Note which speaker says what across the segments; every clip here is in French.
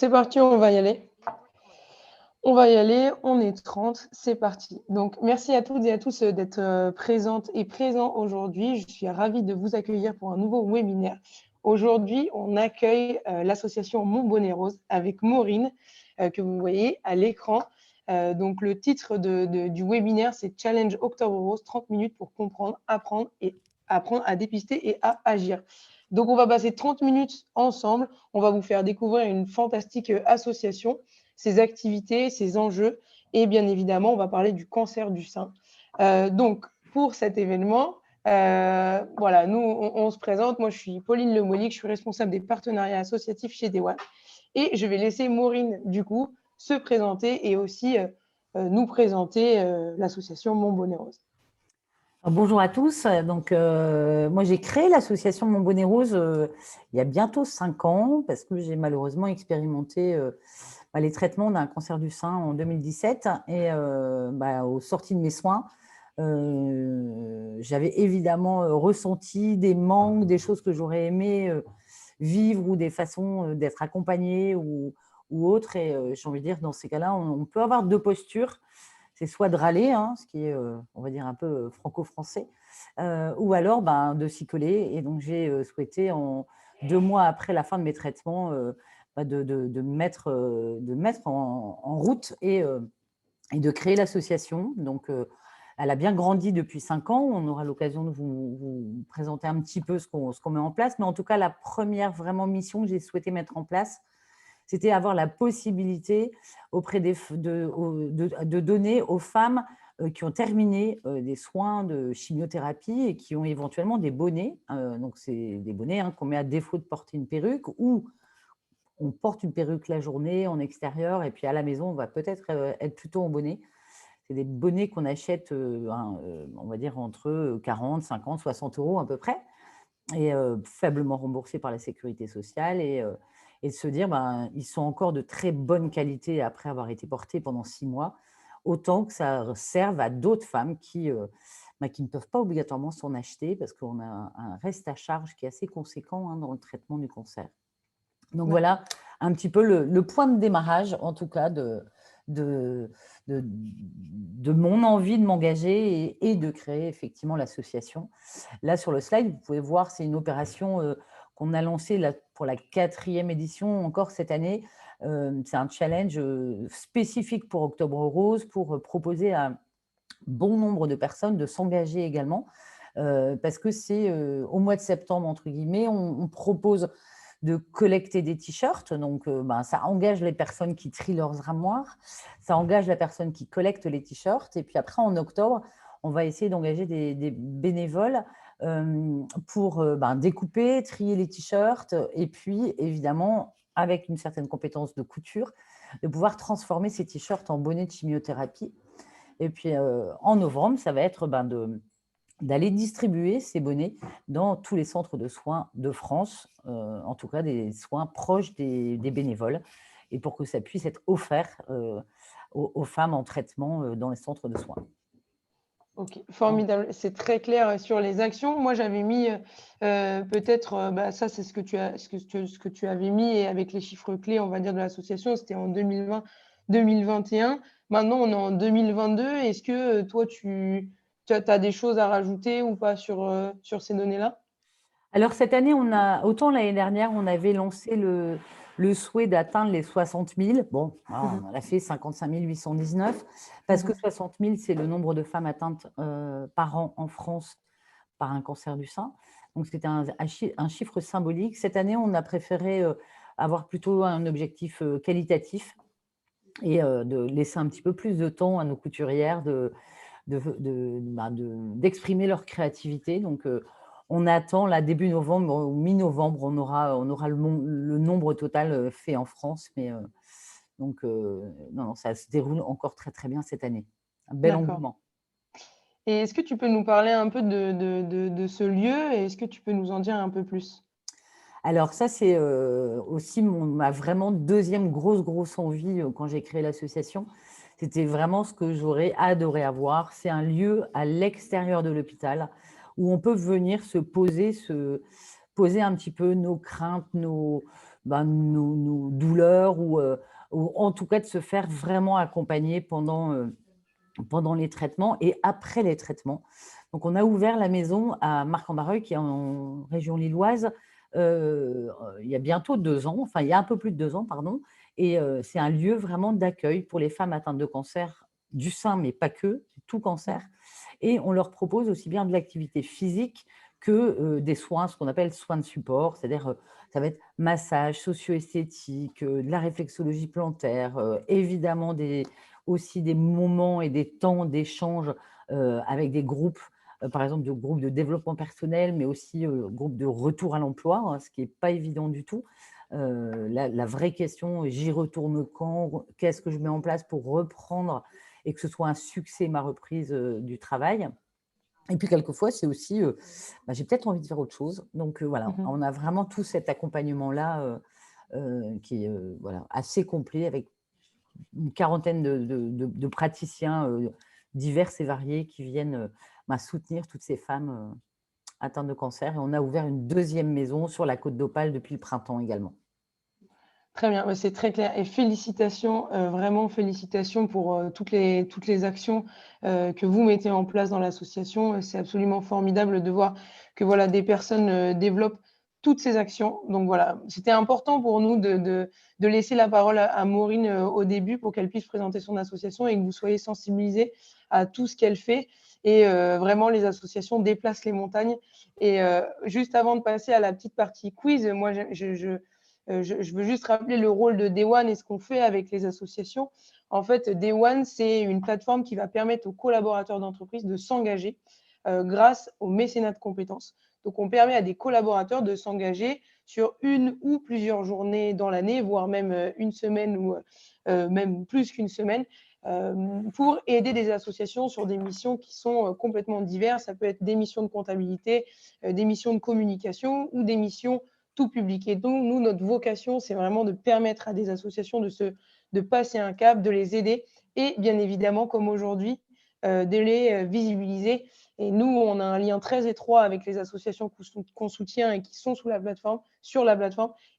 Speaker 1: C'est parti, on va y aller. On va y aller, on est 30, c'est parti. Donc, merci à toutes et à tous d'être présentes et présents aujourd'hui. Je suis ravie de vous accueillir pour un nouveau webinaire. Aujourd'hui, on accueille l'association Mon Bonnet Rose avec Maureen, que vous voyez à l'écran. Donc, le titre du webinaire, c'est Challenge Octobre Rose, 30 minutes pour comprendre, apprendre à dépister et à agir. Donc, on va passer 30 minutes ensemble. On va vous faire découvrir une fantastique association, ses activités, ses enjeux. Et bien évidemment, on va parler du cancer du sein. Donc, pour cet événement, voilà, nous, on se présente. Moi, je suis Pauline Lemolic, je suis responsable des partenariats associatifs chez Dewan. Et je vais laisser Maureen, du coup, se présenter et aussi nous présenter l'association Mon Bonnet Rose.
Speaker 2: Bonjour à tous. Donc, moi, j'ai créé l'association Mon Bonnet Rose il y a bientôt 5 ans parce que j'ai malheureusement expérimenté les traitements d'un cancer du sein en 2017 et au sorti de mes soins, j'avais évidemment ressenti des manques, des choses que j'aurais aimé vivre ou des façons d'être accompagnée ou autre. Et j'ai envie de dire, dans ces cas-là, on peut avoir deux postures. C'est soit de râler, ce qui est, on va dire, un peu franco-français, ou alors de s'y coller. Et donc, j'ai souhaité, 2 mois après la fin de mes traitements, de mettre en route et de créer l'association. Donc, elle a bien grandi depuis 5 ans. On aura l'occasion de vous présenter un petit peu ce qu'on met en place. Mais en tout cas, la première vraiment mission que j'ai souhaité mettre en place, c'était avoir la possibilité de donner aux femmes qui ont terminé des soins de chimiothérapie et qui ont éventuellement des bonnets. Donc, c'est des bonnets qu'on met à défaut de porter une perruque, ou on porte une perruque la journée en extérieur et puis à la maison, on va peut-être être plutôt en bonnet. C'est des bonnets qu'on achète, on va dire, entre 40, 50, 60 euros à peu près, et faiblement remboursés par la sécurité sociale. Et de se dire, ils sont encore de très bonne qualité après avoir été portés pendant 6 mois, autant que ça serve à d'autres femmes qui ne peuvent pas obligatoirement s'en acheter parce qu'on a un reste à charge qui est assez conséquent dans le traitement du cancer. Donc voilà un petit peu le point de démarrage, en tout cas, de mon envie de m'engager et de créer effectivement l'association. Là, sur le slide, vous pouvez voir, c'est une opération qu'on a lancée pour la 4e édition encore cette année. C'est un challenge spécifique pour Octobre Rose, pour proposer à bon nombre de personnes de s'engager également, parce que c'est au mois de septembre, entre guillemets, on propose de collecter des t-shirts. Donc, ça engage les personnes qui trient leurs armoires, ça engage la personne qui collecte les t-shirts. Et puis après, en octobre, on va essayer d'engager des bénévoles pour découper, trier les t-shirts et puis, évidemment, avec une certaine compétence de couture, de pouvoir transformer ces t-shirts en bonnets de chimiothérapie. Et puis, en novembre, ça va être d'aller distribuer ces bonnets dans tous les centres de soins de France, en tout cas des soins proches des bénévoles, et pour que ça puisse être offert aux femmes en traitement dans les centres de soins.
Speaker 1: Ok, formidable. C'est très clair sur les actions. Moi, j'avais mis peut-être, ça c'est ce que tu avais mis, et avec les chiffres clés, on va dire, de l'association, c'était en 2020, 2021. Maintenant, on est en 2022. Est-ce que toi, tu as des choses à rajouter ou pas sur ces données-là?
Speaker 2: Alors, cette année, autant l'année dernière, on avait lancé le souhait d'atteindre les 60 000. Bon, on en a fait 55 819, parce que 60 000, c'est le nombre de femmes atteintes par an en France par un cancer du sein. Donc, c'était un chiffre symbolique. Cette année, on a préféré avoir plutôt un objectif qualitatif et de laisser un petit peu plus de temps à nos couturières d'exprimer leur créativité. Donc, on attend, là, début novembre ou mi-novembre, on aura le nombre total fait en France. Mais donc, non, ça se déroule encore très, très bien cette année. Un bel engouement.
Speaker 1: Et est-ce que tu peux nous parler un peu de ce lieu, et est-ce que tu peux nous en dire un peu plus?
Speaker 2: Alors ça, c'est aussi ma vraiment deuxième grosse envie quand j'ai créé l'association. C'était vraiment ce que j'aurais adoré avoir. C'est un lieu à l'extérieur de l'hôpital où on peut venir se poser un petit peu nos craintes, nos douleurs ou en tout cas de se faire vraiment accompagner pendant les traitements et après les traitements. Donc, on a ouvert la maison à Marc-en-Barreuil, qui est en région lilloise, il y a bientôt 2 ans, enfin, il y a un peu plus de 2 ans, pardon. Et c'est un lieu vraiment d'accueil pour les femmes atteintes de cancer du sein, mais pas que, tout cancer. Et on leur propose aussi bien de l'activité physique que des soins, ce qu'on appelle soins de support, c'est-à-dire ça va être massage, socio-esthétique, de la réflexologie plantaire, évidemment aussi des moments et des temps d'échange avec des groupes, par exemple de groupes de développement personnel, mais aussi groupes de retour à l'emploi, hein, ce qui n'est pas évident du tout. La vraie question, j'y retourne quand, qu'est-ce que je mets en place pour reprendre et que ce soit un succès, ma reprise du travail. Et puis, quelquefois, c'est aussi, j'ai peut-être envie de faire autre chose. Donc, voilà, on a vraiment tout cet accompagnement-là qui est voilà, assez complet avec une quarantaine de praticiens divers et variés qui viennent soutenir toutes ces femmes atteintes de cancer. Et on a ouvert une 2e maison sur la Côte d'Opale depuis le printemps également.
Speaker 1: Très bien, c'est très clair et félicitations, vraiment félicitations pour toutes les actions que vous mettez en place dans l'association. C'est absolument formidable de voir que voilà, des personnes développent toutes ces actions. Donc voilà, c'était important pour nous de laisser la parole à Maureen au début pour qu'elle puisse présenter son association et que vous soyez sensibilisés à tout ce qu'elle fait. Et vraiment, les associations déplacent les montagnes. Et juste avant de passer à la petite partie quiz, moi, je veux juste rappeler le rôle de Day One et ce qu'on fait avec les associations. En fait, Day One, c'est une plateforme qui va permettre aux collaborateurs d'entreprise de s'engager grâce au mécénat de compétences. Donc, on permet à des collaborateurs de s'engager sur une ou plusieurs journées dans l'année, voire même une semaine ou même plus qu'une semaine, pour aider des associations sur des missions qui sont complètement diverses. Ça peut être des missions de comptabilité, des missions de communication ou des missions tout public. Et donc, nous, notre vocation, c'est vraiment de permettre à des associations de passer un cap, de les aider et bien évidemment, comme aujourd'hui, de les visibiliser. Et nous, on a un lien très étroit avec les associations qu'on soutient et qui sont sur la plateforme.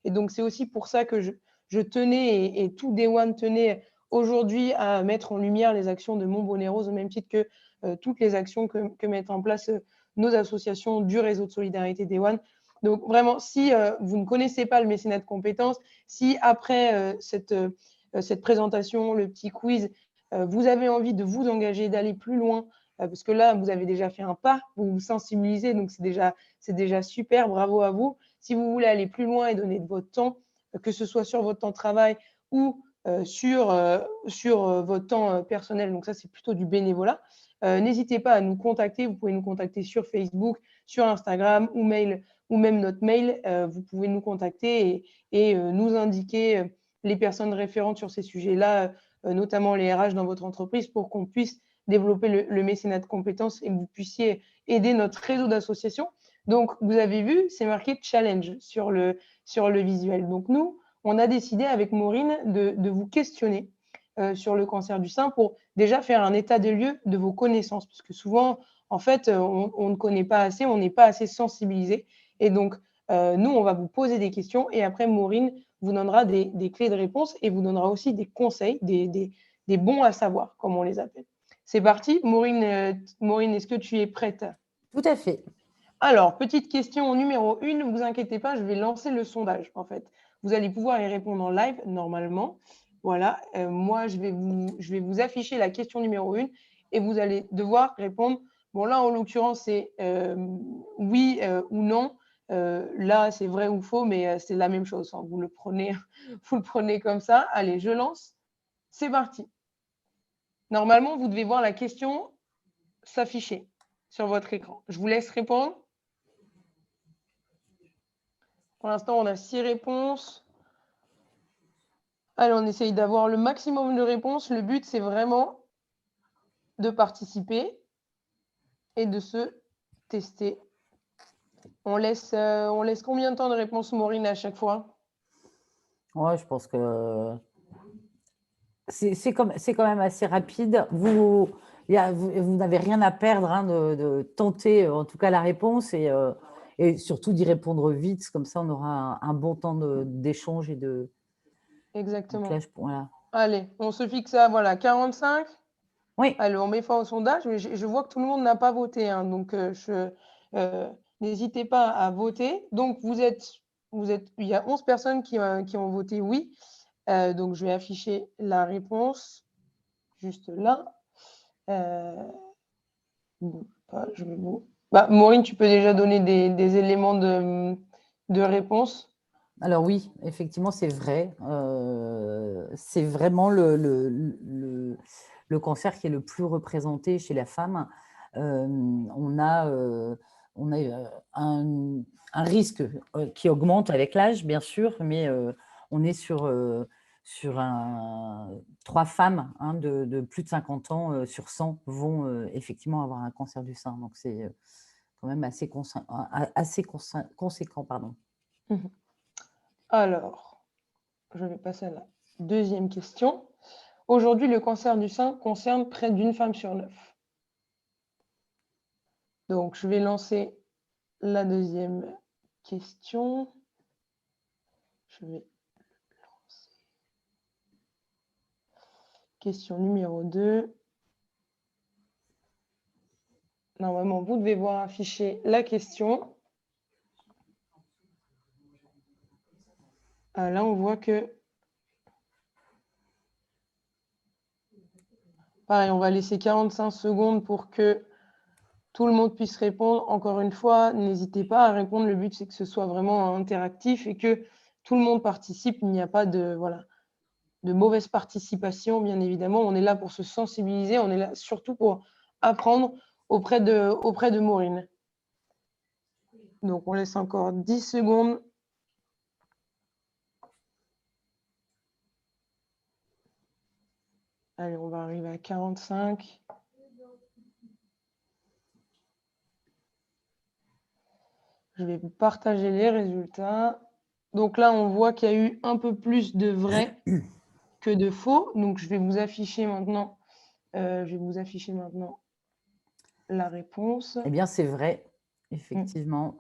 Speaker 1: Et donc, c'est aussi pour ça que je tenais et tout Day One tenait aujourd'hui à mettre en lumière les actions de Montbonnet Rose, au même titre que toutes les actions que mettent en place nos associations du réseau de solidarité Day One. Donc, vraiment, si vous ne connaissez pas le mécénat de compétences, si après cette présentation, le petit quiz, vous avez envie de vous engager, d'aller plus loin, parce que là, vous avez déjà fait un pas, vous vous sensibilisez, donc c'est déjà super, bravo à vous. Si vous voulez aller plus loin et donner de votre temps, que ce soit sur votre temps de travail ou sur votre temps personnel, donc ça, c'est plutôt du bénévolat, n'hésitez pas à nous contacter. Vous pouvez nous contacter sur Facebook, sur Instagram ou même notre mail. Vous pouvez nous contacter et nous indiquer les personnes référentes sur ces sujets-là, notamment les RH dans votre entreprise, pour qu'on puisse développer le mécénat de compétences et que vous puissiez aider notre réseau d'associations. Donc, vous avez vu, c'est marqué challenge sur le visuel. Donc, nous, on a décidé avec Maureen de vous questionner sur le cancer du sein pour déjà faire un état des lieux de vos connaissances. Parce que souvent, en fait, on ne connaît pas assez, on n'est pas assez sensibilisé. Et donc, nous, on va vous poser des questions et après, Maureen vous donnera des clés de réponse et vous donnera aussi des conseils, des bons à savoir, comme on les appelle. C'est parti. Maureen, est-ce que tu es prête?
Speaker 2: Tout à fait.
Speaker 1: Alors, petite question numéro 1, ne vous inquiétez pas, je vais lancer le sondage, en fait. Vous allez pouvoir y répondre en live, normalement. Voilà, moi, je vais vous afficher la question numéro 1 et vous allez devoir répondre. Bon, là, en l'occurrence, c'est oui ou non. Là, c'est vrai ou faux, mais c'est la même chose. Hein. Vous le prenez comme ça. Allez, je lance. C'est parti. Normalement, vous devez voir la question s'afficher sur votre écran. Je vous laisse répondre. Pour l'instant, on a 6 réponses. Allez, on essaye d'avoir le maximum de réponses. Le but, c'est vraiment de participer et de se tester. On laisse combien de temps de réponse, Maureen, à chaque fois?
Speaker 2: Ouais, je pense que c'est quand même assez rapide. Vous n'avez rien à perdre hein, de tenter en tout cas la réponse et et surtout d'y répondre vite, comme ça on aura un bon temps d'échange et de…
Speaker 1: Exactement.
Speaker 2: Donc là, voilà.
Speaker 1: Allez, on se fixe à voilà, 45.
Speaker 2: Oui,
Speaker 1: Allez, on met fin au sondage, mais je vois que tout le monde n'a pas voté, hein, donc n'hésitez pas à voter. Donc il y a 11 personnes qui ont voté oui. Donc je vais afficher la réponse juste là. Bon, je vais vous… Maureen, tu peux déjà donner des éléments de réponse?
Speaker 2: alors oui, effectivement, c'est vrai. C'est vraiment le cancer qui est le plus représenté chez la femme. On a un risque qui augmente avec l'âge, bien sûr, mais on est sur 3 femmes hein, de plus de 50 ans sur 100 vont effectivement avoir un cancer du sein. Donc, c'est quand même assez conséquent. Pardon.
Speaker 1: Alors, je vais passer à la deuxième question. Aujourd'hui, le cancer du sein concerne près d'une femme sur 9. Donc, je vais lancer la deuxième question. Je vais lancer. Question numéro 2. Normalement, vous devez voir afficher la question. Là, on voit que… Pareil, on va laisser 45 secondes pour que tout le monde puisse répondre. Encore une fois, n'hésitez pas à répondre. Le but, c'est que ce soit vraiment interactif et que tout le monde participe. Il n'y a pas de mauvaise participation, bien évidemment. On est là pour se sensibiliser. On est là surtout pour apprendre auprès de Maureen. Donc, on laisse encore 10 secondes. Allez, on va arriver à 45. Je vais vous partager les résultats. Donc là, on voit qu'il y a eu un peu plus de vrai que de faux. Donc, je vais vous afficher maintenant la réponse.
Speaker 2: Eh bien, c'est vrai, effectivement.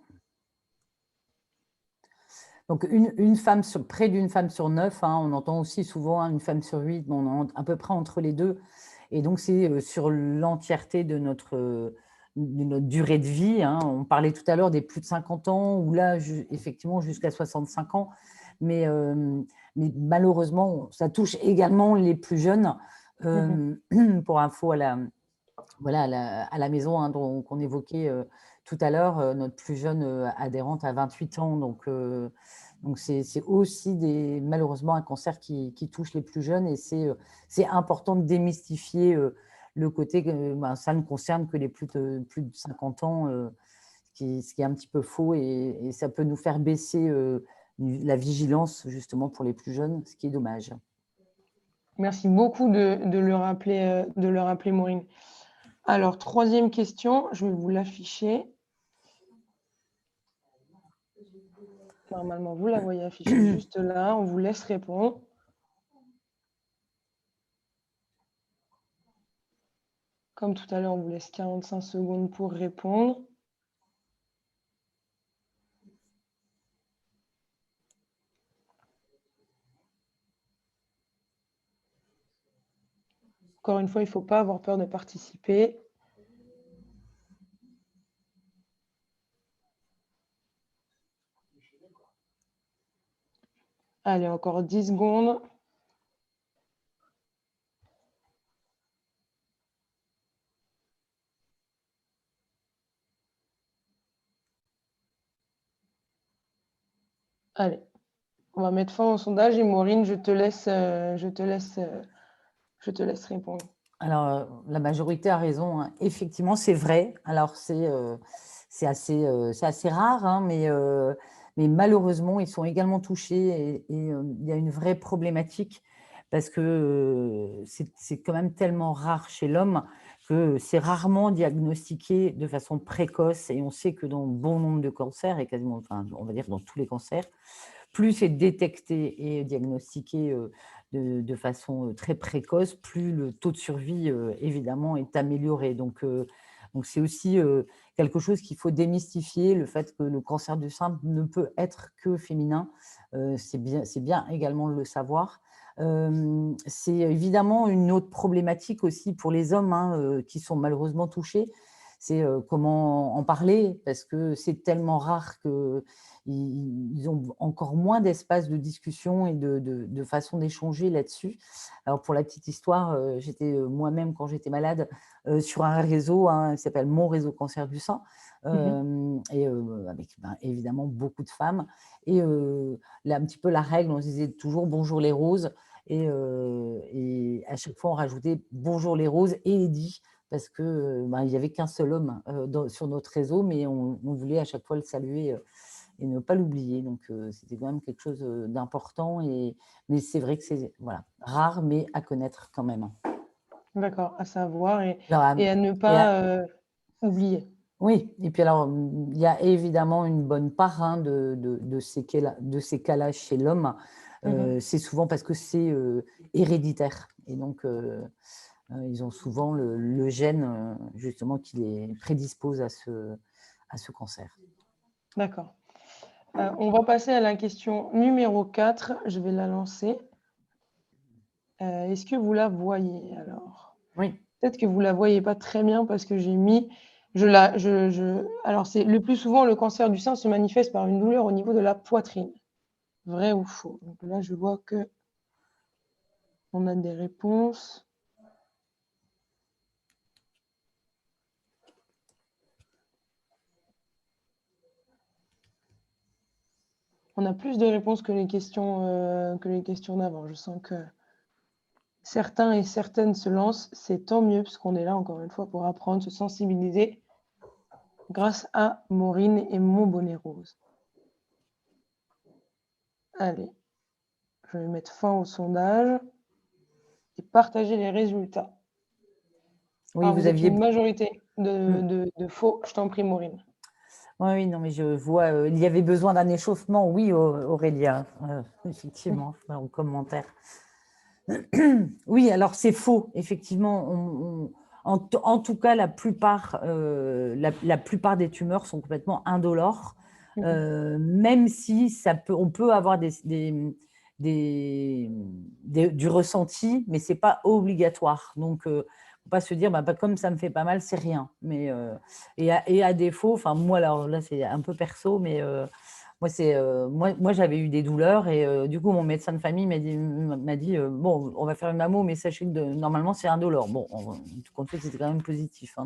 Speaker 2: Donc, une femme près d'une femme sur 9, hein, on entend aussi souvent une femme sur 8, mais on est à peu près entre les deux. Et donc, c'est sur l'entièreté de notre durée de vie. Hein. On parlait tout à l'heure des plus de 50 ans, ou là, effectivement, jusqu'à 65 ans. Mais malheureusement, ça touche également les plus jeunes. Pour info, à la maison hein, qu'on évoquait tout à l'heure, notre plus jeune adhérente a 28 ans. Donc c'est aussi malheureusement un cancer qui touche les plus jeunes, et c'est important de démystifier le côté que ça ne concerne que les plus de 50 ans, ce qui est un petit peu faux, et ça peut nous faire baisser la vigilance justement pour les plus jeunes, ce qui est dommage.
Speaker 1: Merci beaucoup de le rappeler, Maureen. Alors, troisième question, je vais vous l'afficher. Normalement, vous la voyez affichée juste là. On vous laisse répondre. Comme tout à l'heure, on vous laisse 45 secondes pour répondre. Encore une fois, il ne faut pas avoir peur de participer. Allez, encore 10 secondes. Allez, on va mettre fin au sondage et Maureen, je te laisse répondre.
Speaker 2: Alors, la majorité a raison. Hein. Effectivement, c'est vrai. Alors, c'est assez rare, hein, mais malheureusement, ils sont également touchés, et il y a une vraie problématique parce que c'est quand même tellement rare chez l'homme que c'est rarement diagnostiqué de façon précoce. Et on sait que dans bon nombre de cancers, et quasiment, enfin, on va dire dans tous les cancers, plus c'est détecté et diagnostiqué de façon très précoce, plus le taux de survie, évidemment, est amélioré. Donc, Donc, c'est aussi quelque chose qu'il faut démystifier, le fait que le cancer du sein ne peut être que féminin. C'est bien également de le savoir. C'est évidemment une autre problématique aussi pour les hommes qui sont malheureusement touchés. C'est comment en parler, parce que c'est tellement rare qu'ils ont encore moins d'espace de discussion et de façon d'échanger là-dessus. Alors, pour la petite histoire, j'étais moi-même, quand j'étais malade, sur un réseau qui s'appelle Mon Réseau Cancer du Sein, et avec évidemment beaucoup de femmes. Et là, un petit peu la règle, on se disait toujours bonjour les roses, et à chaque fois on rajoutait bonjour les roses et Eddy, parce que il n'y avait qu'un seul homme sur notre réseau, mais on voulait à chaque fois le saluer et ne pas l'oublier. Donc, c'était quand même quelque chose d'important. Mais c'est vrai que c'est rare, mais à connaître quand même.
Speaker 1: D'accord, à savoir et
Speaker 2: Alors,
Speaker 1: à ne pas oublier.
Speaker 2: oui, et puis alors, il y a évidemment une bonne part de ces cas-là chez l'homme. C'est souvent parce que c'est héréditaire. Et donc, ils ont souvent le gène justement qui les prédispose à ce cancer.
Speaker 1: D'accord. On va passer à la question numéro 4. Je vais la lancer. Est-ce que vous la voyez alors?
Speaker 2: Oui.
Speaker 1: Peut-être que vous la voyez pas très bien parce que j'ai mis alors c'est le plus souvent, le cancer du sein se manifeste par une douleur au niveau de la poitrine. Vrai ou faux? Donc là, je vois que on a des réponses. On a plus de réponses que les questions d'avant. Je sens que certains et certaines se lancent. C'est tant mieux parce qu'on est là encore une fois pour apprendre, se sensibiliser grâce à Maureen et mon bonnet rose. Allez, je vais mettre fin au sondage et partager les résultats.
Speaker 2: Oui,
Speaker 1: Alors,
Speaker 2: vous
Speaker 1: vous êtes
Speaker 2: aviez.
Speaker 1: une majorité de faux. Je t'en prie, Maureen.
Speaker 2: Oui, non, mais je vois, il y avait besoin d'un échauffement, oui, Aurélia, effectivement, en commentaire. Oui, alors c'est faux, effectivement. En tout cas, la plupart des tumeurs sont complètement indolores, même si on peut avoir du ressenti, mais ce n'est pas obligatoire. Donc, faut pas se dire, comme ça me fait pas mal, c'est rien. Mais, et à défaut, enfin moi, alors là, c'est un peu perso, mais moi, j'avais eu des douleurs et du coup, mon médecin de famille m'a dit bon, on va faire une mammo, mais sachez que normalement, c'est indolore. Bon, tout compte fait, c'était quand même positif.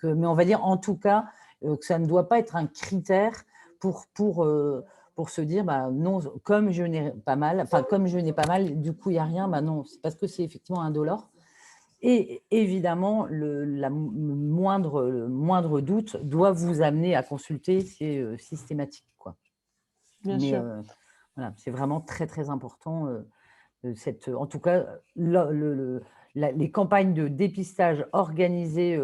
Speaker 2: Mais on va dire en tout cas que ça ne doit pas être un critère pour se dire non, comme je n'ai pas mal, du coup, il n'y a rien. Non, c'est parce que c'est effectivement indolore. Et évidemment, le moindre doute doit vous amener à consulter, c'est systématique, quoi.
Speaker 1: Bien sûr.
Speaker 2: Voilà, c'est vraiment très, très important. En tout cas, les campagnes de dépistage organisées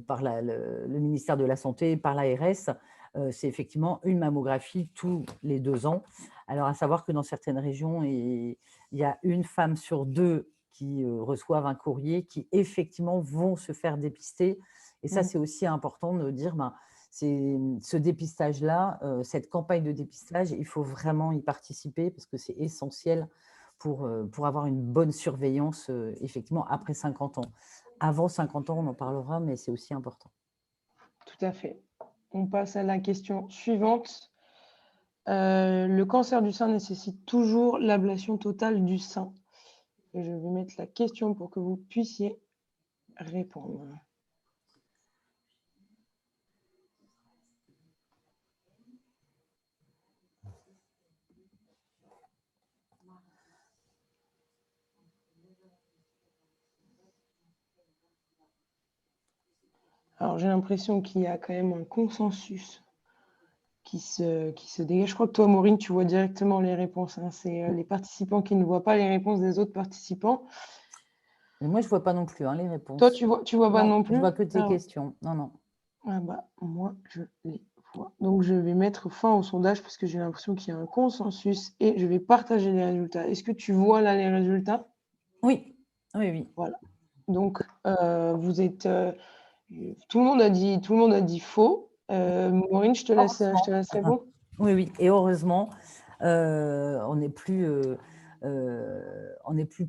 Speaker 2: par le ministère de la Santé, par l'ARS, c'est effectivement une mammographie tous les 2 ans. Alors, à savoir que dans certaines régions, il y a une femme sur 2 qui reçoivent un courrier qui effectivement vont se faire dépister. Et ça, c'est aussi important de dire, ce dépistage-là, cette campagne de dépistage, il faut vraiment y participer parce que c'est essentiel pour avoir une bonne surveillance, effectivement, après 50 ans. Avant 50 ans, on en parlera, mais c'est aussi important.
Speaker 1: Tout à fait. On passe à la question suivante. Le cancer du sein nécessite toujours l'ablation totale du sein. Et je vais mettre la question pour que vous puissiez répondre. Alors, j'ai l'impression qu'il y a quand même un consensus qui se dégage. Je crois que toi, Maureen, tu vois directement les réponses. C'est les participants qui ne voient pas les réponses des autres participants.
Speaker 2: Mais moi, je ne vois pas non plus les réponses.
Speaker 1: Toi, tu vois pas non plus?
Speaker 2: Je vois que tes questions. Non.
Speaker 1: Ah moi, je les vois. Donc, je vais mettre fin au sondage parce que j'ai l'impression qu'il y a un consensus et je vais partager les résultats. Est-ce que tu vois là les résultats?
Speaker 2: Oui.
Speaker 1: Voilà. Donc, vous êtes, tout le monde a dit faux. Maureen, je te
Speaker 2: Heureusement.
Speaker 1: laisse répondre.
Speaker 2: Oui, oui, et heureusement, on n'est plus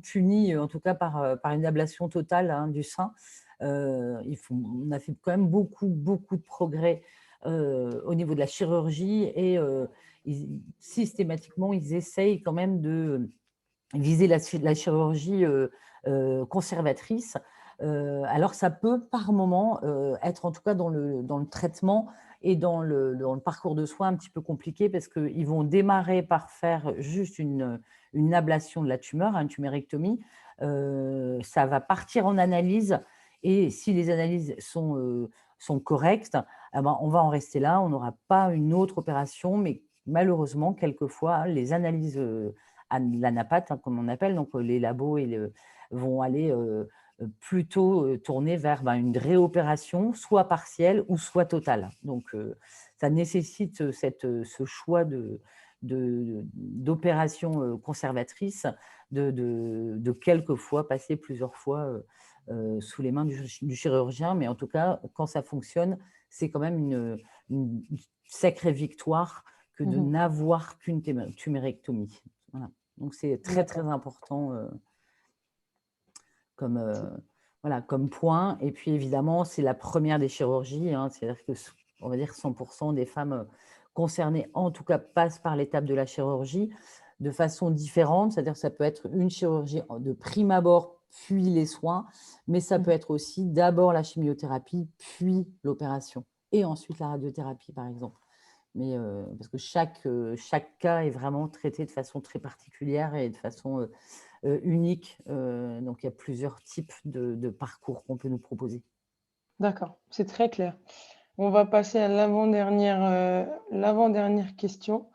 Speaker 2: puni, en tout cas par une ablation totale, hein, du sein. On a fait quand même beaucoup, beaucoup de progrès au niveau de la chirurgie et systématiquement, ils essayent quand même de viser la chirurgie conservatrice. Alors ça peut par moment être, en tout cas dans le traitement et dans le parcours de soins, un petit peu compliqué parce qu'ils vont démarrer par faire juste une ablation de la tumeur, une tumérectomie. Ça va partir en analyse et si les analyses sont correctes, eh ben, on va en rester là, on n'aura pas une autre opération, mais malheureusement, quelquefois, les analyses à la NAPAT, hein, comme on appelle, donc les labos vont aller plutôt tourner vers une réopération, soit partielle ou soit totale. Donc, ça nécessite ce choix d'opération conservatrice, de quelquefois passer plusieurs fois sous les mains du chirurgien. Mais en tout cas, quand ça fonctionne, c'est quand même une sacrée victoire que de n'avoir qu'une tumérectomie. Voilà. Donc, c'est très, très important comme point. Et puis, évidemment, c'est la première des chirurgies. Hein, c'est-à-dire que, on va dire, 100% des femmes concernées, en tout cas, passent par l'étape de la chirurgie de façon différente. C'est-à-dire que ça peut être une chirurgie de prime abord, puis les soins, mais ça peut être aussi d'abord la chimiothérapie, puis l'opération, et ensuite la radiothérapie, par exemple. Mais parce que chaque cas est vraiment traité de façon très particulière et de façon unique. Donc, il y a plusieurs types de parcours qu'on peut nous proposer.
Speaker 1: D'accord, c'est très clair. On va passer à l'avant-dernière question.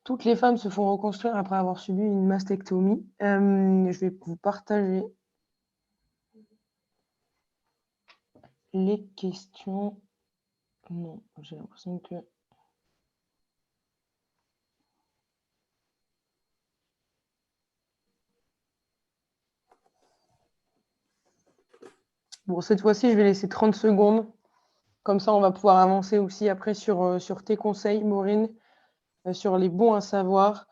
Speaker 1: Toutes les femmes se font reconstruire après avoir subi une mastectomie. Je vais vous partager les questions. Non, j'ai l'impression que... Bon, cette fois-ci, je vais laisser 30 secondes. Comme ça, on va pouvoir avancer aussi après sur tes conseils, Maureen, sur les bons à savoir.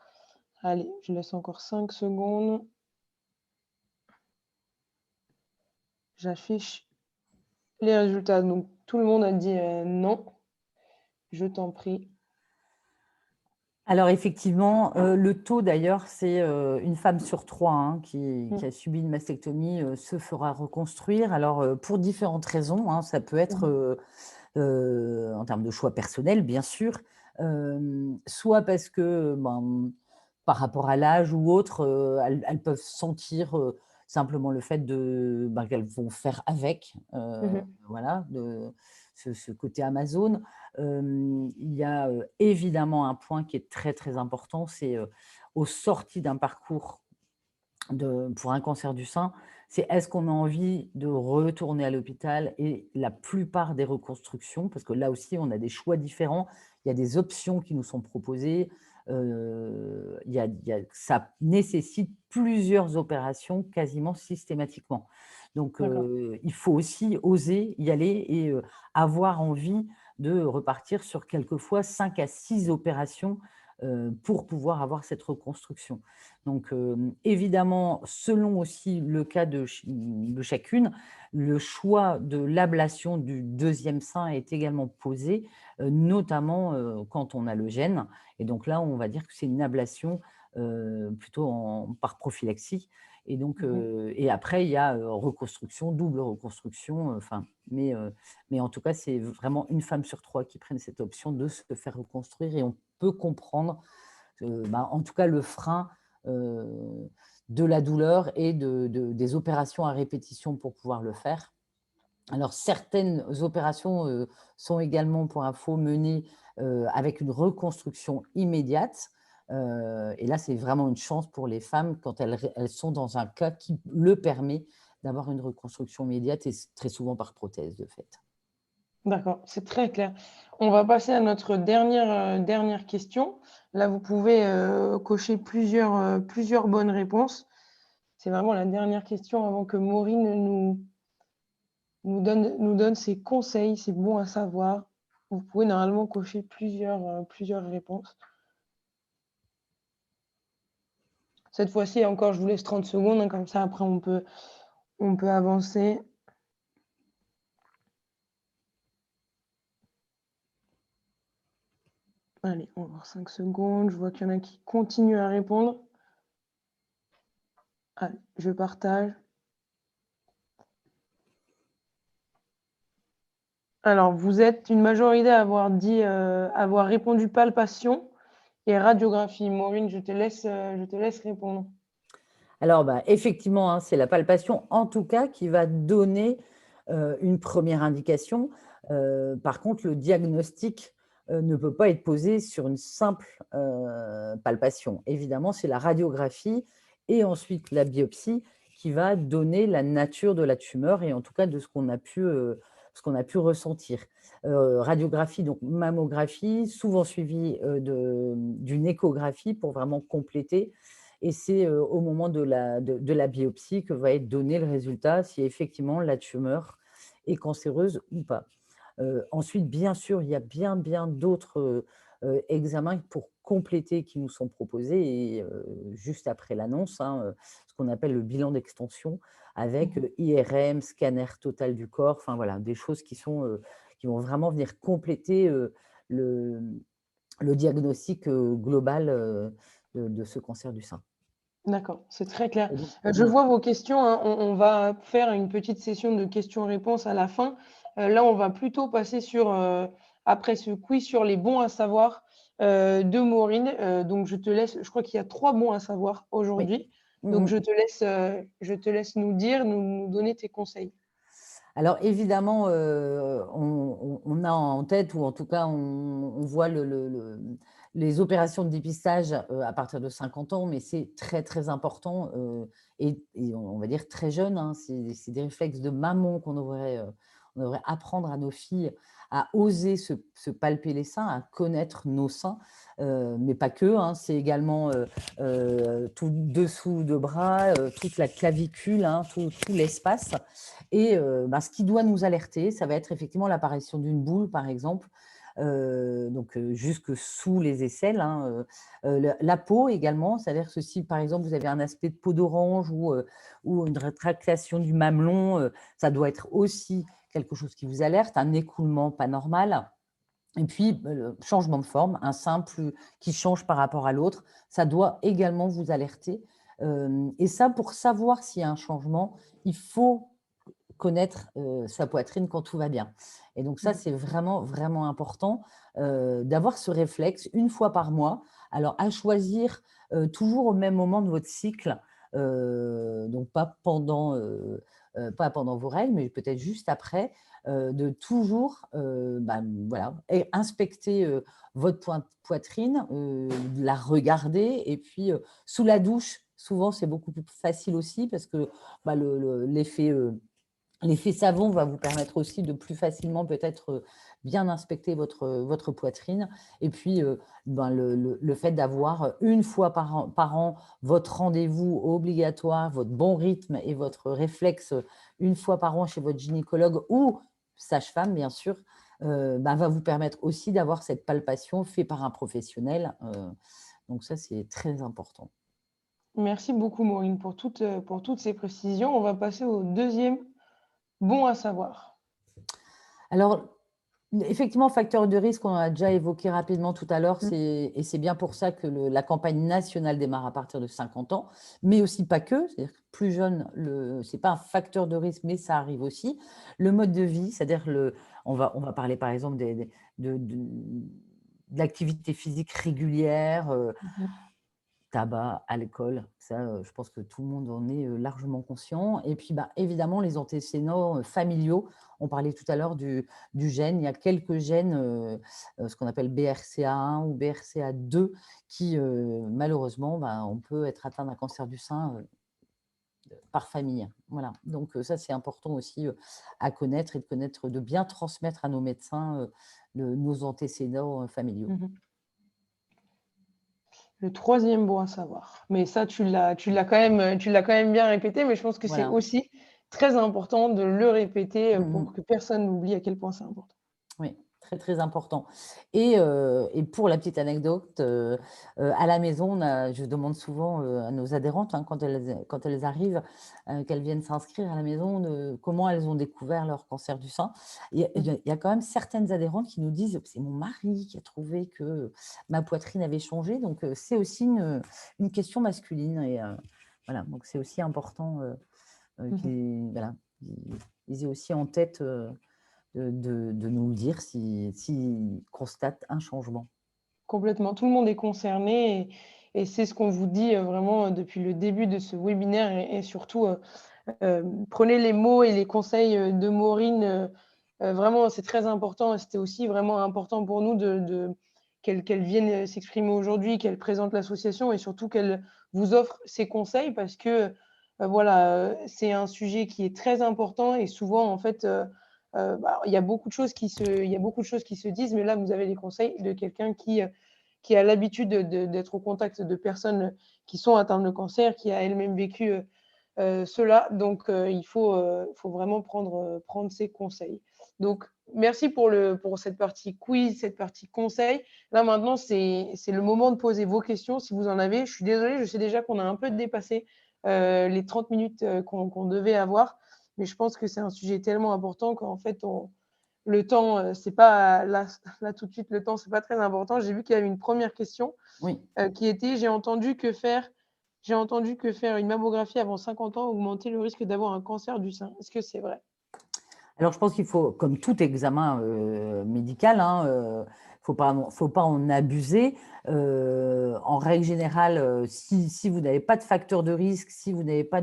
Speaker 1: Allez, je laisse encore 5 secondes. J'affiche les résultats. Donc, tout le monde a dit non. Je t'en prie.
Speaker 2: Alors, effectivement, le taux d'ailleurs, c'est une femme sur 3 hein, qui a subi une mastectomie se fera reconstruire. Alors, pour différentes raisons, hein, ça peut être en termes de choix personnels, bien sûr, soit parce que par rapport à l'âge ou autre, elles peuvent sentir simplement le fait qu'elles vont faire avec, voilà, ce côté Amazon. Il y a évidemment un point qui est très, très important, c'est aux sorties d'un parcours pour un cancer du sein, c'est est-ce qu'on a envie de retourner à l'hôpital? Et la plupart des reconstructions, parce que là aussi, on a des choix différents, il y a des options qui nous sont proposées, ça nécessite plusieurs opérations quasiment systématiquement. Donc, il faut aussi oser y aller et avoir envie de repartir sur quelquefois 5 à 6 opérations pour pouvoir avoir cette reconstruction. Donc, évidemment, selon aussi le cas de chacune, le choix de l'ablation du deuxième sein est également posé, notamment quand on a le gène. Et donc là, on va dire que c'est une ablation plutôt par prophylaxie. Et donc, et après, il y a reconstruction, double reconstruction. Mais en tout cas, c'est vraiment une femme sur 3 qui prennent cette option de se faire reconstruire. Et on peut comprendre, en tout cas, le frein de la douleur et des opérations à répétition pour pouvoir le faire. Alors, certaines opérations sont également, pour info, menées avec une reconstruction immédiate. Et là, c'est vraiment une chance pour les femmes quand elles sont dans un cas qui le permet d'avoir une reconstruction immédiate et très souvent par prothèse, de fait.
Speaker 1: D'accord, c'est très clair. On va passer à notre dernière question. Là, vous pouvez cocher plusieurs bonnes réponses. C'est vraiment la dernière question avant que Maureen nous donne ses conseils. C'est bon à savoir. Vous pouvez normalement cocher plusieurs réponses. Cette fois-ci, encore, je vous laisse 30 secondes, hein, comme ça, après, on peut avancer. Allez, on va voir 5 secondes. Je vois qu'il y en a qui continuent à répondre. Allez, je partage. Alors, vous êtes une majorité à avoir répondu palpation et radiographie. Maureen, je te laisse répondre.
Speaker 2: Alors, effectivement, hein, c'est la palpation, en tout cas, qui va donner une première indication. Par contre, le diagnostic ne peut pas être posé sur une simple palpation. Évidemment, c'est la radiographie et ensuite la biopsie qui va donner la nature de la tumeur et en tout cas de ce qu'on a pu ressentir. Radiographie, donc mammographie, souvent suivie d'une échographie pour vraiment compléter. Et c'est au moment de la biopsie que va être donné le résultat, si effectivement la tumeur est cancéreuse ou pas. Ensuite, bien sûr, il y a bien d'autres examens pour compléter qui nous sont proposés, et juste après l'annonce, hein, ce qu'on appelle le bilan d'extension, avec IRM, scanner total du corps, enfin voilà, des choses qui vont vraiment venir compléter le diagnostic global de ce cancer du sein.
Speaker 1: D'accord, c'est très clair.
Speaker 2: Et donc,
Speaker 1: Je vois vos questions, hein. On va faire une petite session de questions-réponses à la fin. Là, on va plutôt passer après ce quiz sur les bons à savoir de Maureen. Donc, je te laisse, je crois qu'il y a 3 bons à savoir
Speaker 2: oui.
Speaker 1: aujourd'hui.
Speaker 2: Mmh
Speaker 1: Donc,
Speaker 2: mh.
Speaker 1: je te laisse nous donner tes conseils.
Speaker 2: Alors évidemment, on a en tête, ou en tout cas on voit les opérations de dépistage à partir de 50 ans, mais c'est très important et on va dire très jeune, hein. C'est des réflexes de maman on devrait apprendre à nos filles à oser se palper les seins, à connaître nos seins, mais pas que, hein. C'est également tout dessous de bras, toute la clavicule, hein, tout l'espace. Et ce qui doit nous alerter, ça va être effectivement l'apparition d'une boule, par exemple, donc jusque sous les aisselles, hein, la peau également, c'est-à-dire que si, par exemple, vous avez un aspect de peau d'orange ou une rétractation du mamelon, ça doit être aussi quelque chose qui vous alerte, un écoulement pas normal. Et puis, le changement de forme, un sein qui change par rapport à l'autre, ça doit également vous alerter. Et ça, pour savoir s'il y a un changement, il faut connaître sa poitrine quand tout va bien. Et donc ça, c'est vraiment important d'avoir ce réflexe une fois par mois. Alors, à choisir toujours au même moment de votre cycle, donc pas pendant vos règles, mais peut-être juste après, de toujours voilà, et inspecter votre poitrine, la regarder, et puis sous la douche, souvent c'est beaucoup plus facile aussi parce que l'effet savon va vous permettre aussi de plus facilement peut-être bien inspecter votre poitrine. Et puis, le fait d'avoir une fois par an votre rendez-vous obligatoire, votre bon rythme et votre réflexe une fois par an chez votre gynécologue ou sage-femme, bien sûr, va vous permettre aussi d'avoir cette palpation faite par un professionnel. Donc ça, c'est très important.
Speaker 1: Merci beaucoup, Maureen, pour toutes ces précisions. On va passer au deuxième bon à savoir.
Speaker 2: Alors, effectivement, facteur de risque, on a déjà évoqué rapidement tout à l'heure, et c'est bien pour ça que la campagne nationale démarre à partir de 50 ans, mais aussi pas que, c'est-à-dire que plus jeune, ce n'est pas un facteur de risque, mais ça arrive aussi. Le mode de vie, c'est-à-dire on va parler par exemple de l'activité physique régulière, tabac, alcool, ça, je pense que tout le monde en est largement conscient. Et puis, évidemment, les antécédents familiaux. On parlait tout à l'heure du gène. Il y a quelques gènes, ce qu'on appelle BRCA1 ou BRCA2, qui, malheureusement, on peut être atteint d'un cancer du sein par famille. Voilà. Donc, ça, c'est important aussi à connaître, et de bien transmettre à nos médecins nos antécédents familiaux.
Speaker 1: Le troisième bon à savoir. Mais ça, tu l'as quand même bien répété, mais je pense que c'est
Speaker 2: Voilà.
Speaker 1: aussi très important de le répéter,
Speaker 2: Mmh.
Speaker 1: pour que personne n'oublie à quel point c'est important.
Speaker 2: Oui, très, très important et pour la petite anecdote, à la maison, je demande souvent, à nos adhérentes, hein, quand elles arrivent, qu'elles viennent s'inscrire à la maison, comment elles ont découvert leur cancer du sein.
Speaker 1: Mmh.
Speaker 2: Il y a quand même certaines adhérentes qui nous disent: «C'est mon mari qui a trouvé que ma poitrine avait changé», donc c'est aussi une question masculine et voilà, donc c'est aussi important,
Speaker 1: Mmh.
Speaker 2: voilà, qu'ils aient aussi en tête, de nous le dire s'ils constatent un changement.
Speaker 1: Complètement, tout le monde est concerné et c'est ce qu'on vous dit, vraiment, depuis le début de ce webinaire et surtout, prenez les mots et les conseils, de Maureen, vraiment c'est très important et c'était aussi vraiment important pour nous de qu'elle vienne, s'exprimer aujourd'hui, qu'elle présente l'association et surtout qu'elle vous offre ses conseils parce que, voilà, c'est un sujet qui est très important et souvent en fait, bah, il y a beaucoup de choses qui se disent, mais là vous avez les conseils de quelqu'un qui a l'habitude d'être au contact de personnes qui sont atteintes de cancer, qui a elle-même vécu, cela. Donc, il faut vraiment prendre ses conseils. Donc, merci pour cette partie quiz, cette partie conseil. Là, maintenant, c'est le moment de poser vos questions si vous en avez. Je suis désolée, je sais déjà qu'on a un peu dépassé les 30 minutes qu'on devait avoir, mais je pense que c'est un sujet tellement important qu'en fait, le temps, c'est pas là tout de suite, le temps, c'est pas très important. J'ai vu qu'il y avait une première question
Speaker 2: Oui.
Speaker 1: qui était: j'ai entendu que faire une mammographie avant 50 ans augmentait le risque d'avoir un cancer du sein. Est-ce que c'est vrai?
Speaker 2: Alors je pense qu'il faut, comme tout examen, médical, hein, faut pas en abuser. En règle générale, si vous n'avez pas de facteur de risque, si vous n'avez pas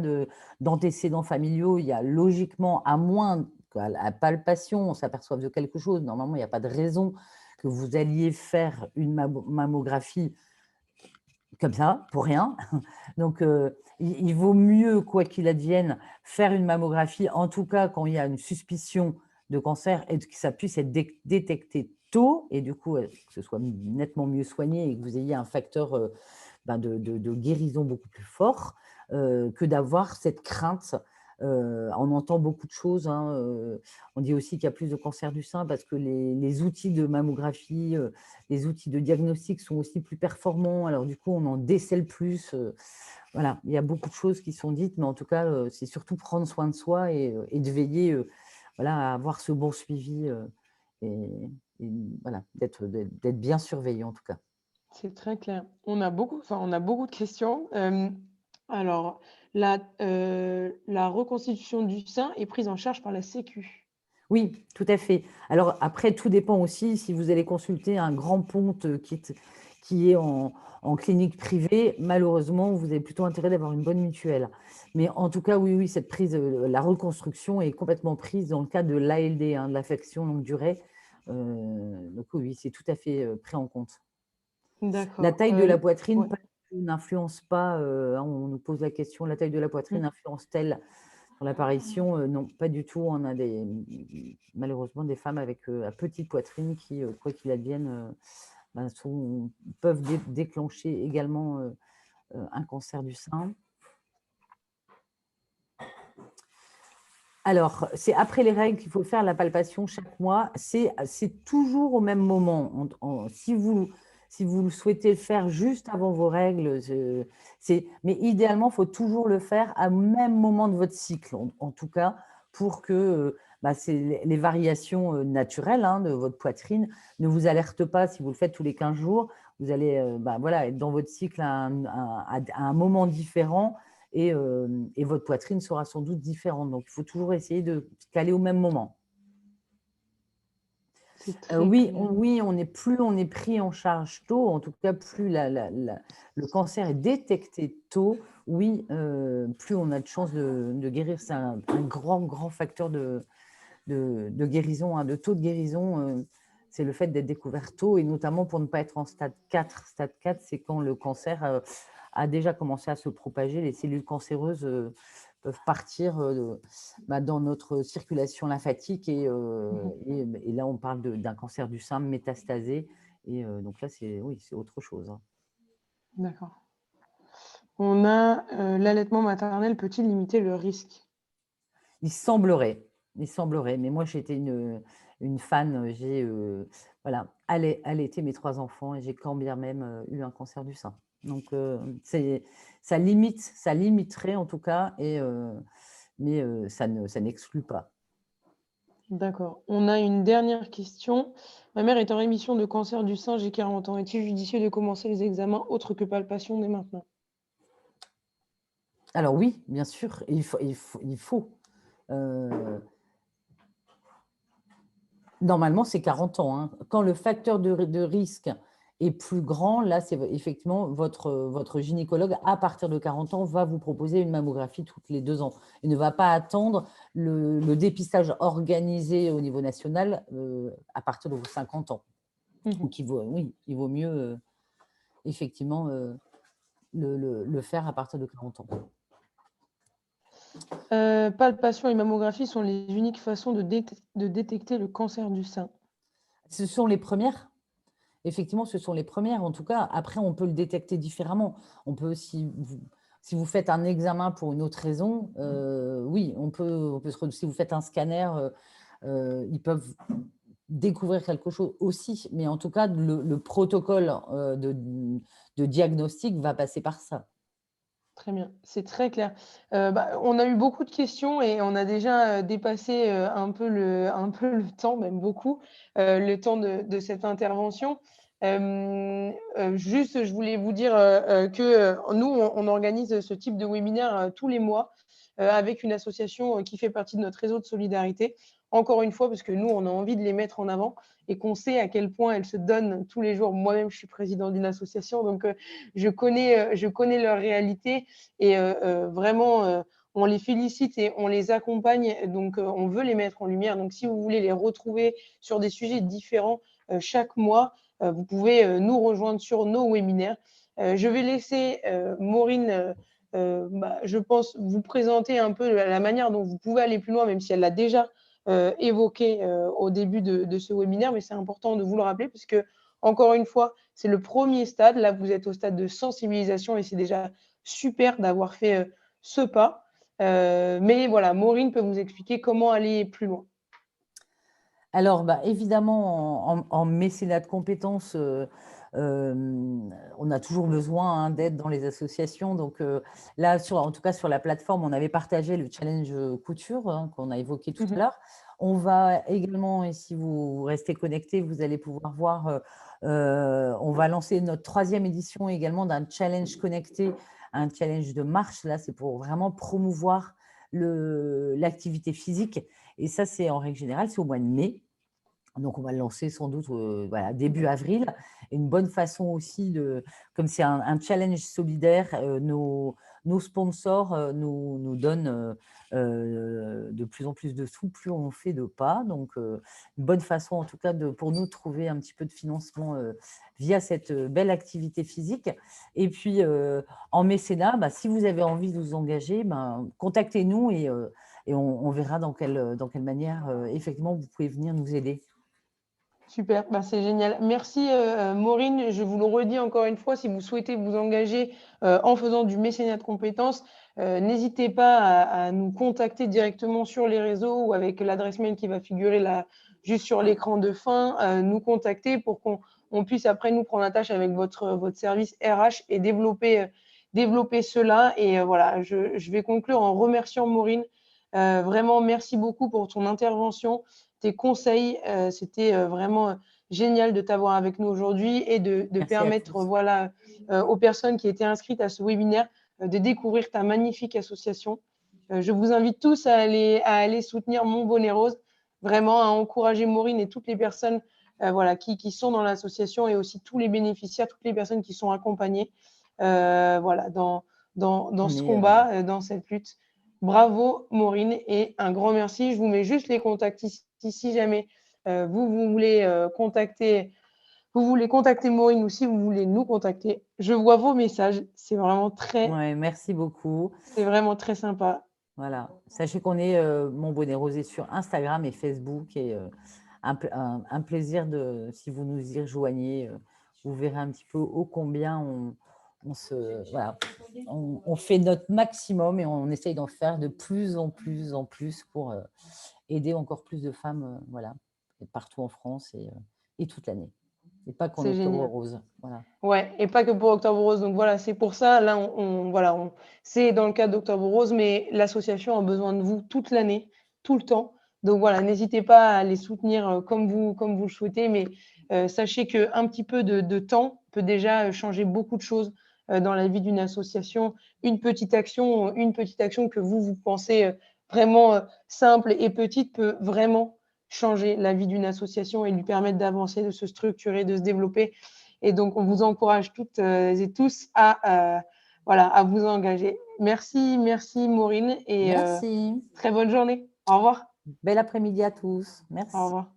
Speaker 2: d'antécédents familiaux, il y a logiquement, à moins qu'à la palpation, on s'aperçoive de quelque chose, normalement, il n'y a pas de raison que vous alliez faire une mammographie comme ça, pour rien. Donc, il vaut mieux, quoi qu'il advienne, faire une mammographie, en tout cas quand il y a une suspicion de cancer et que ça puisse être détecté tôt et du coup, que ce soit nettement mieux soigné et que vous ayez un facteur de guérison beaucoup plus fort, que d'avoir cette crainte. On entend beaucoup de choses, hein, on dit aussi qu'il y a plus de cancer du sein parce que les outils de mammographie, les outils de diagnostic sont aussi plus performants. Alors du coup, on en décèle plus. Voilà, il y a beaucoup de choses qui sont dites, mais en tout cas, c'est surtout prendre soin de soi et de veiller, voilà, à avoir ce bon suivi et, et voilà, d'être bien surveillé en tout cas.
Speaker 1: C'est très clair. On a beaucoup de questions. Alors, la reconstitution du sein est prise en charge par la Sécu?
Speaker 2: Oui, tout à fait. Alors après, tout dépend aussi si vous allez consulter un grand ponte qui est en clinique privée. Malheureusement, vous avez plutôt intérêt d'avoir une bonne mutuelle. Mais en tout cas, oui, oui, cette prise, la reconstruction est complètement prise dans le cadre de l'ALD, hein, de l'affection longue durée. Donc oui, oui, c'est tout à fait pris en compte. La
Speaker 1: D'accord,
Speaker 2: taille de la poitrine
Speaker 1: ouais.
Speaker 2: n'influence pas, hein, on nous pose la question, la taille de la poitrine
Speaker 1: Mmh.
Speaker 2: influence-t-elle sur l'apparition? Non, pas du tout. On a malheureusement des femmes avec à petite poitrine qui, quoi qu'il advienne, peuvent déclencher également un cancer du sein. Alors, c'est après les règles qu'il faut faire la palpation chaque mois. C'est toujours au même moment. Si vous souhaitez le faire juste avant vos règles, mais idéalement, il faut toujours le faire au même moment de votre cycle, en tout cas, pour que c'est les variations naturelles, hein, de votre poitrine ne vous alertent pas. Si vous le faites tous les 15 jours, vous allez voilà, être dans votre cycle à un moment différent et votre poitrine sera sans doute différente. Donc, il faut toujours essayer de caler au même moment.
Speaker 1: C'est très clair.
Speaker 2: Oui, plus on est pris en charge tôt, en tout cas, plus le cancer est détecté tôt, oui, plus on a de chances de guérir. C'est un grand, grand facteur de guérison, hein, de taux de guérison. C'est le fait d'être découvert tôt et notamment pour ne pas être en stade 4. Stade 4, c'est quand le cancer a déjà commencé à se propager. Les cellules cancéreuses peuvent partir dans notre circulation lymphatique
Speaker 1: Mmh.
Speaker 2: et là, on parle d'un cancer du sein métastasé. Et donc là, oui, c'est autre chose, hein.
Speaker 1: D'accord. On a l'allaitement maternel peut-il limiter le risque?
Speaker 2: Il semblerait, il semblerait, mais moi j'étais une fan, j'ai, voilà, allaité mes 3 enfants et j'ai quand bien même, eu un cancer du sein. Donc c'est ça limiterait en tout cas mais ça n'exclut pas.
Speaker 1: D'accord. On a une dernière question. Ma mère est en rémission de cancer du sein, j'ai 40 ans. Est-il judicieux de commencer les examens autres que palpation dès maintenant?
Speaker 2: Alors oui, bien sûr, il faut, heu, normalement c'est 40 ans, hein. Quand le facteur de risque est plus grand, là, c'est effectivement votre gynécologue, à partir de 40 ans, va vous proposer une mammographie toutes les 2 ans. Il ne va pas attendre le dépistage organisé au niveau national, à partir de vos 50 ans.
Speaker 1: Mmh.
Speaker 2: Donc oui, il vaut mieux, effectivement, le faire à partir de 40 ans.
Speaker 1: Palpation et mammographie sont les uniques façons de détecter le cancer du sein.
Speaker 2: Ce sont les premières. Effectivement, ce sont les premières. En tout cas, après, on peut le détecter différemment. On peut, si vous faites un examen pour une autre raison, oui, si vous faites un scanner, ils peuvent découvrir quelque chose aussi. Mais en tout cas, le protocole de diagnostic va passer par ça.
Speaker 1: Très bien, c'est très clair. On a eu beaucoup de questions et on a déjà, dépassé, un peu le temps, même beaucoup, le temps de cette intervention. Juste, je voulais vous dire, que, nous, on organise ce type de webinaire, tous les mois, avec une association, qui fait partie de notre réseau de solidarité. Encore une fois, parce que nous, on a envie de les mettre en avant et qu'on sait à quel point elles se donnent tous les jours. Moi-même, je suis présidente d'une association, donc je connais leur réalité et vraiment, on les félicite et on les accompagne, donc on veut les mettre en lumière. Donc si vous voulez les retrouver sur des sujets différents, chaque mois, vous pouvez, nous rejoindre sur nos webinaires. Je vais laisser, Maureen, je pense vous présenter un peu la manière dont vous pouvez aller plus loin, même si elle l'a déjà, évoqué, au début de ce webinaire. Mais c'est important de vous le rappeler parce que encore une fois, c'est le premier stade. Là, vous êtes au stade de sensibilisation et c'est déjà super d'avoir fait, ce pas. Mais voilà, Maureen peut vous expliquer comment aller plus loin.
Speaker 2: Alors, bah, évidemment, en mécénat de compétences, on a toujours besoin, hein, d'aide dans les associations. Donc là, en tout cas sur la plateforme, on avait partagé le challenge couture, hein, qu'on a évoqué tout à
Speaker 1: Mmh.
Speaker 2: l'heure. On va également, et si vous restez connectés, vous allez pouvoir voir, on va lancer notre 3e édition également d'un challenge connecté, un challenge de marche. Là, c'est pour vraiment promouvoir l'activité physique. Et ça, c'est en règle générale, c'est au mois de mai. Donc, on va le lancer sans doute voilà, début avril. Et une bonne façon aussi, comme c'est un challenge solidaire, nos sponsors nous donnent de plus en plus de sous, plus on fait de pas. Donc, une bonne façon en tout cas pour nous de trouver un petit peu de financement via cette belle activité physique. Et puis, en mécénat, bah, si vous avez envie de vous engager, ben, contactez-nous et on verra dans quelle manière effectivement vous pouvez venir nous aider.
Speaker 1: Super, bah, c'est génial. Merci, Maureen. Je vous le redis encore une fois, si vous souhaitez vous engager, en faisant du mécénat de compétences, n'hésitez pas à nous contacter directement sur les réseaux ou avec l'adresse mail qui va figurer là, juste sur l'écran de fin, nous contacter pour qu'on puisse après nous prendre attache avec votre service RH et développer cela et voilà, je vais conclure en remerciant Maureen. Vraiment merci beaucoup pour ton intervention, tes conseils. C'était vraiment génial de t'avoir avec nous aujourd'hui et de
Speaker 2: Merci à
Speaker 1: permettre
Speaker 2: tous.
Speaker 1: voilà, aux personnes qui étaient inscrites à ce webinaire de découvrir ta magnifique association. Je vous invite tous à aller soutenir Mon Bonnet Rose, vraiment à encourager Maureen et toutes les personnes voilà, qui sont dans l'association et aussi tous les bénéficiaires, toutes les personnes qui sont accompagnées voilà, dans
Speaker 2: On
Speaker 1: ce
Speaker 2: est,
Speaker 1: combat, dans cette lutte. Bravo Maureen et un grand merci. Je vous mets juste les contacts ici si jamais vous voulez vous voulez contacter Maureen ou si vous voulez nous contacter. Je vois vos messages.
Speaker 2: ouais, merci beaucoup.
Speaker 1: C'est vraiment très sympa.
Speaker 2: Voilà. Sachez qu'on est Mon Bonnet Rosé sur Instagram et Facebook et un plaisir si vous nous y rejoignez, vous verrez un petit peu ô combien voilà, on fait notre maximum et on essaye d'en faire de plus en plus pour aider encore plus de femmes, voilà, partout en France et toute l'année. Et pas qu'en
Speaker 1: C'est
Speaker 2: octobre
Speaker 1: génial.
Speaker 2: rose. Voilà.
Speaker 1: Ouais, et pas que pour Octobre Rose. Donc voilà, c'est pour ça, là, voilà, c'est dans le cadre d'Octobre Rose, mais l'association a besoin de vous toute l'année, tout le temps. Donc voilà, n'hésitez pas à les soutenir comme vous le souhaitez, mais sachez qu'un petit peu de temps peut déjà changer beaucoup de choses dans la vie d'une association. Une petite action que vous pensez vraiment simple et petite peut vraiment changer la vie d'une association et lui permettre d'avancer, de se structurer, de se développer. Et donc, on vous encourage toutes et tous voilà, à vous engager. Merci Maureen et
Speaker 2: Merci.
Speaker 1: très bonne journée. Au revoir.
Speaker 2: Bel après-midi à tous.
Speaker 1: Au
Speaker 2: Merci.
Speaker 1: revoir.